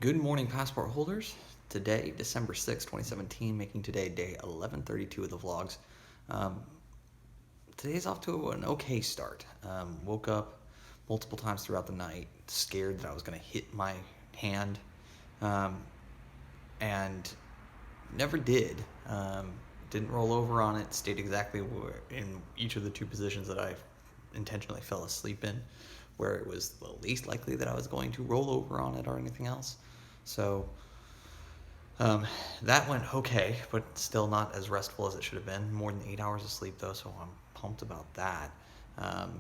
Good morning, passport holders. Today, December 6th, 2017, making today day 1132 of the vlogs. Um, Today's off to an okay start. Woke up multiple times throughout the night, scared that I was going to hit my hand, um, and never did. Didn't roll over on it, stayed exactly in each of the two positions that I intentionally fell asleep in, where it was the least likely that I was going to roll over on it or anything else. So um, that went okay, but still not as restful as it should have been. More than 8 hours of sleep, though, so I'm pumped about that. Um,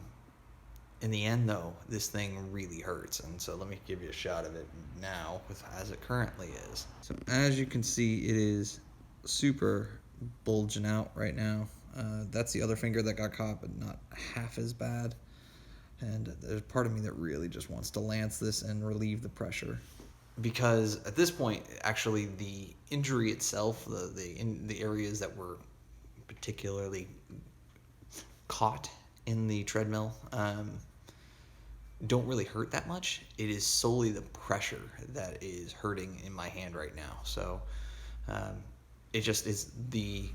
in the end, though, this thing really hurts, and so let me give you a shot of it now, as it currently is. So as you can see, it is super bulging out right now. That's the other finger that got caught, but not half as bad. And there's part of me that really just wants to lance this and relieve the pressure, because at this point, actually, the injury itself, the areas that were particularly caught in the treadmill, don't really hurt that much. It is solely the pressure that is hurting in my hand right now. So um, it just is the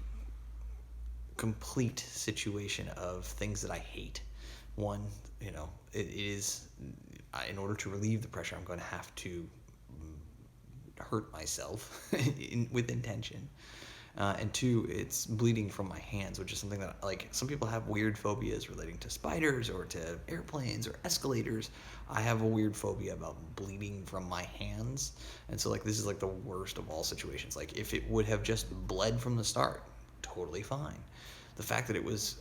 complete situation of things that I hate. One, it is, in order to relieve the pressure, I'm going to have to hurt myself with intention. And two, it's bleeding from my hands, which is something that, like, some people have weird phobias relating to spiders or to airplanes or escalators. I have a weird phobia about bleeding from my hands. And so, like, this is like the worst of all situations. Like, if it would have just bled from the start, totally fine. The fact that it was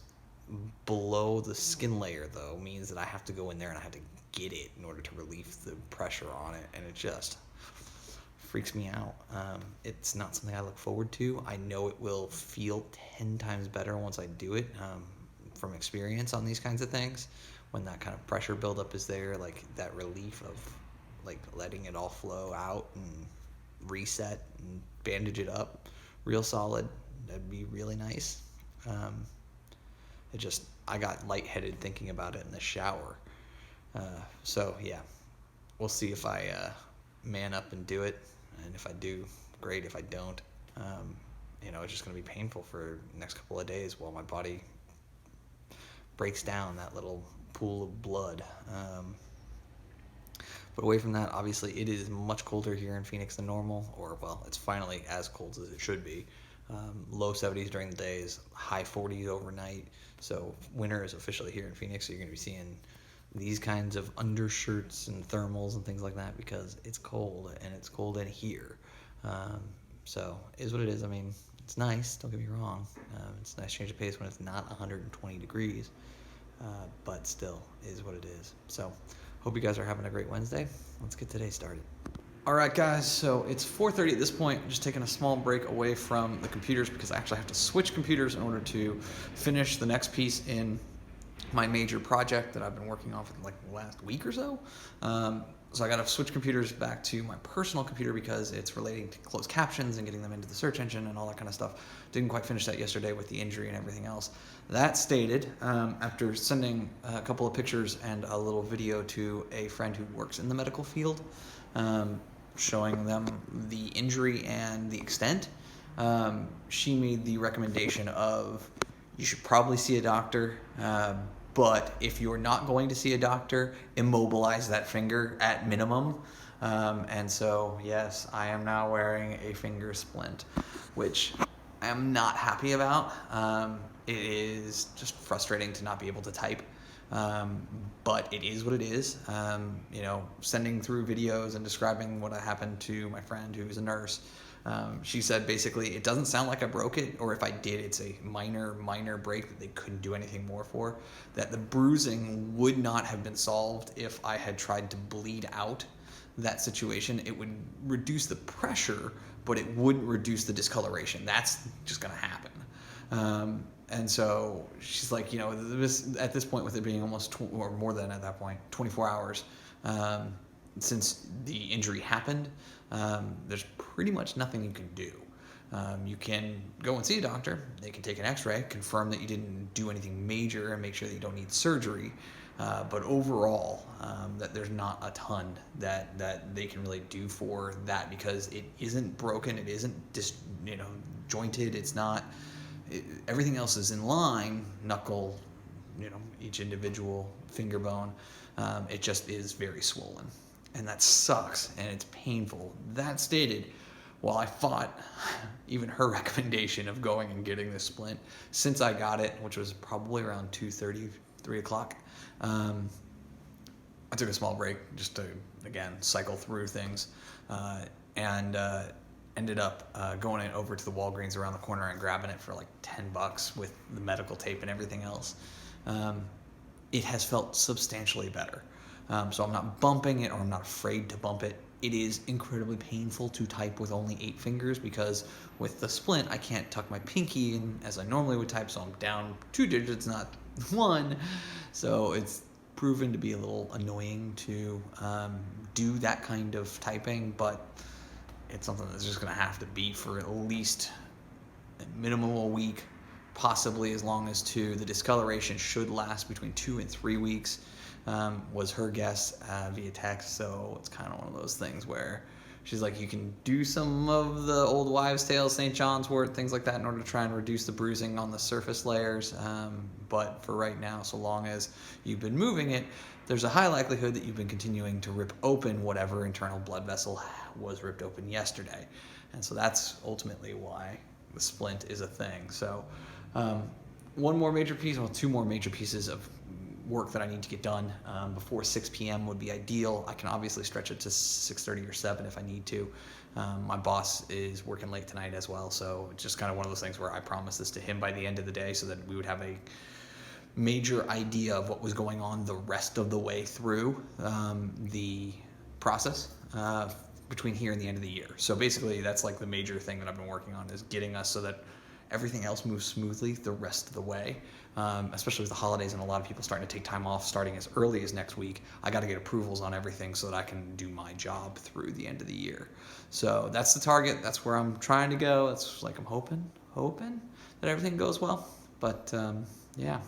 below the skin layer, though, means that I have to go in there and I have to get it in order to relieve the pressure on it, and it just freaks me out. It's not something I look forward to. I know it will feel 10 times better once I do it, from experience on these kinds of things. When that kind of pressure buildup is there, like that relief of like letting it all flow out and reset and bandage it up real solid, that'd be really nice. Um, I got lightheaded thinking about it in the shower. So yeah, we'll see if I man up and do it, and if I do, great. If I don't, it's just going to be painful for the next couple of days while my body breaks down that little pool of blood. But away from that, obviously, it is much colder here in Phoenix than normal, or, well, it's finally as cold as it should be. Low 70s during the days, high 40s overnight. So winter is officially here in Phoenix, so you're going to be seeing these kinds of undershirts and thermals and things like that, because it's cold, and it's cold in here. So it is what it is. I mean, it's nice, don't get me wrong. It's a nice change of pace when it's not 120 degrees, but still is what it is. So hope you guys are having a great Wednesday. Let's get today started. All right, guys, so it's 4:30 at this point. I'm just taking a small break away from the computers because I actually have to switch computers in order to finish the next piece in my major project that I've been working on for like the last week or so. So I got to switch computers back to my personal computer because it's relating to closed captions and getting them into the search engine and all that kind of stuff. Didn't quite finish that yesterday with the injury and everything else. That stated, after sending a couple of pictures and a little video to a friend who works in the medical field, showing them the injury and the extent, she made the recommendation of, you should probably see a doctor, but if you're not going to see a doctor, immobilize that finger at minimum. And so, yes, I am now wearing a finger splint, which I am not happy about. It is just frustrating to not be able to type. But it is what it is. Sending through videos and describing what happened to my friend who's a nurse. She said basically it doesn't sound like I broke it, or if I did, it's a minor break that they couldn't do anything more for. That the bruising would not have been solved if I had tried to bleed out that situation. It would reduce the pressure, but it wouldn't reduce the discoloration. That's just going to happen. And so she's like, at this point, with it being almost, or more than at that point, 24 hours since the injury happened, there's pretty much nothing you can do. You can go and see a doctor. They can take an x-ray, confirm that you didn't do anything major, and make sure that you don't need surgery. But overall, that there's not a ton that they can really do for that, because it isn't broken, it isn't jointed, it's not. Everything else is in line, knuckle, each individual finger bone. It just is very swollen, and that sucks, and it's painful. That stated, while I fought even her recommendation of going and getting this splint, since I got it, which was probably around 2:30, 3 o'clock, I took a small break just to, again, cycle through things, and ended up going over to the Walgreens around the corner and grabbing it for like $10 with the medical tape and everything else. It has felt substantially better. So I'm not bumping it, or I'm not afraid to bump it. It is incredibly painful to type with only 8 fingers, because with the splint, I can't tuck my pinky in as I normally would type, so I'm down 2 digits, not 1. So it's proven to be a little annoying to do that kind of typing, but it's something that's just going to have to be for at least a minimum a week, possibly as long as 2. The discoloration should last between 2 and 3 weeks, was her guess via text. So it's kind of one of those things where she's like, you can do some of the old wives' tales, St. John's wort, things like that, in order to try and reduce the bruising on the surface layers. But for right now, so long as you've been moving it, there's a high likelihood that you've been continuing to rip open whatever internal blood vessel was ripped open yesterday. And so that's ultimately why the splint is a thing. So one more major piece, well, 2 more major pieces of work that I need to get done before 6 p.m. would be ideal. I can obviously stretch it to 6:30 or 7 if I need to. My boss is working late tonight as well, so it's just kind of one of those things where I promised this to him by the end of the day, so that we would have a major idea of what was going on the rest of the way through the process between here and the end of the year. So basically, that's like the major thing that I've been working on, is getting us so that everything else moves smoothly the rest of the way, especially with the holidays and a lot of people starting to take time off starting as early as next week. I got to get approvals on everything so that I can do my job through the end of the year. So that's the target. That's where I'm trying to go. That's like I'm hoping that everything goes well. But yeah,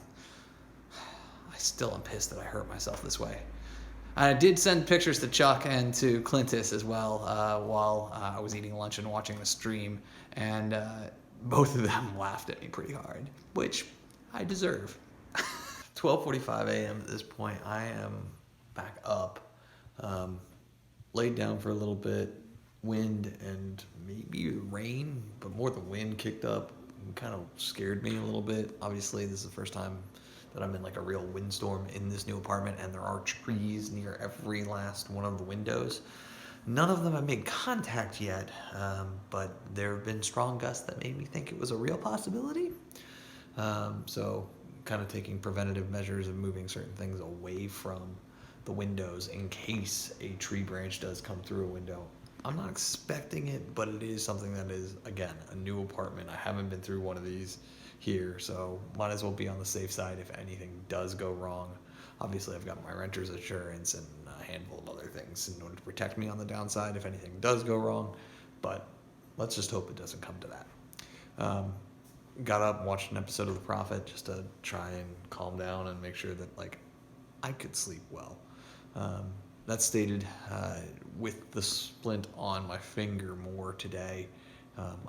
I still am pissed that I hurt myself this way. I did send pictures to Chuck and to Clintus as well while I was eating lunch and watching the stream, and both of them laughed at me pretty hard, which I deserve. 12:45 a.m. at this point. I am back up, laid down for a little bit. Wind and maybe rain, but more the wind kicked up and kind of scared me a little bit. Obviously, this is the first time that I'm in like a real windstorm in this new apartment, and there are trees near every last one of the windows. None of them have made contact yet, but there have been strong gusts that made me think it was a real possibility. So kind of taking preventative measures of moving certain things away from the windows in case a tree branch does come through a window. I'm not expecting it, but it is something that is, again, a new apartment. I haven't been through one of these here, so might as well be on the safe side if anything does go wrong. Obviously, I've got my renter's insurance and a handful of other things in order to protect me on the downside if anything does go wrong, but let's just hope it doesn't come to that. Got up and watched an episode of The Prophet just to try and calm down and make sure that like I could sleep well. That stated, with the splint on my finger more today,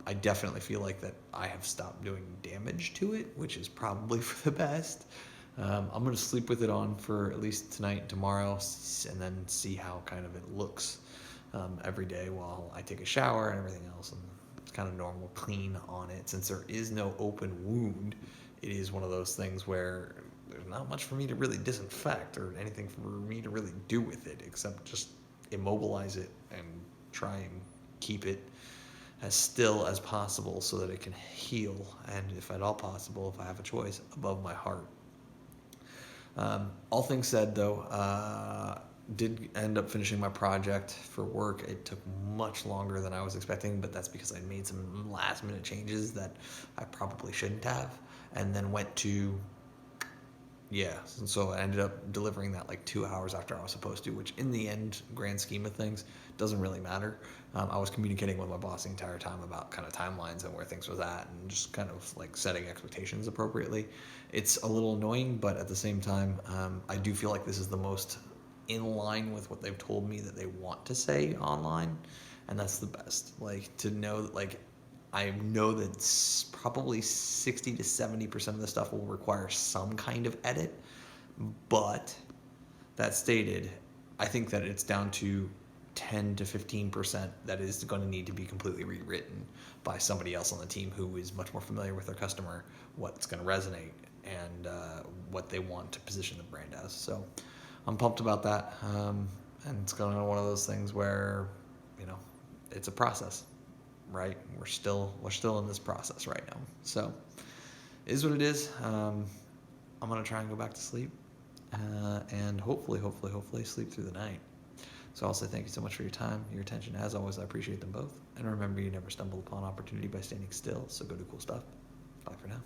I definitely feel like that I have stopped doing damage to it, which is probably for the best. I'm going to sleep with it on for at least tonight and tomorrow, and then see how kind of it looks every day while I take a shower and everything else. And it's kind of normal clean on it. Since there is no open wound, it is one of those things where there's not much for me to really disinfect or anything for me to really do with it, except just immobilize it and try and keep it as still as possible so that it can heal, and if at all possible, if I have a choice, above my heart. All things said, though, did end up finishing my project for work. It took much longer than I was expecting, but that's because I made some last-minute changes that I probably shouldn't have, and then went to Yeah, and so I ended up delivering that like 2 hours after I was supposed to, which in the end, grand scheme of things, doesn't really matter. I was communicating with my boss the entire time about kind of timelines and where things was at, and just kind of like setting expectations appropriately. It's a little annoying, but at the same time, I do feel like this is the most in line with what they've told me that they want to say online, and that's the best. Like to know that like I know that probably 60 to 70% of the stuff will require some kind of edit, but that stated, I think that it's down to 10 to 15% that is going to need to be completely rewritten by somebody else on the team who is much more familiar with their customer, what's going to resonate, and what they want to position the brand as. So I'm pumped about that. And it's going to be one of those things where, you know, it's a process, right? We're still in this process right now. So it is what it is. I'm gonna try and go back to sleep, and hopefully sleep through the night. So I'll say thank you so much for your time, your attention. As always, I appreciate them both. And remember, you never stumble upon opportunity by standing still. So go do cool stuff. Bye for now.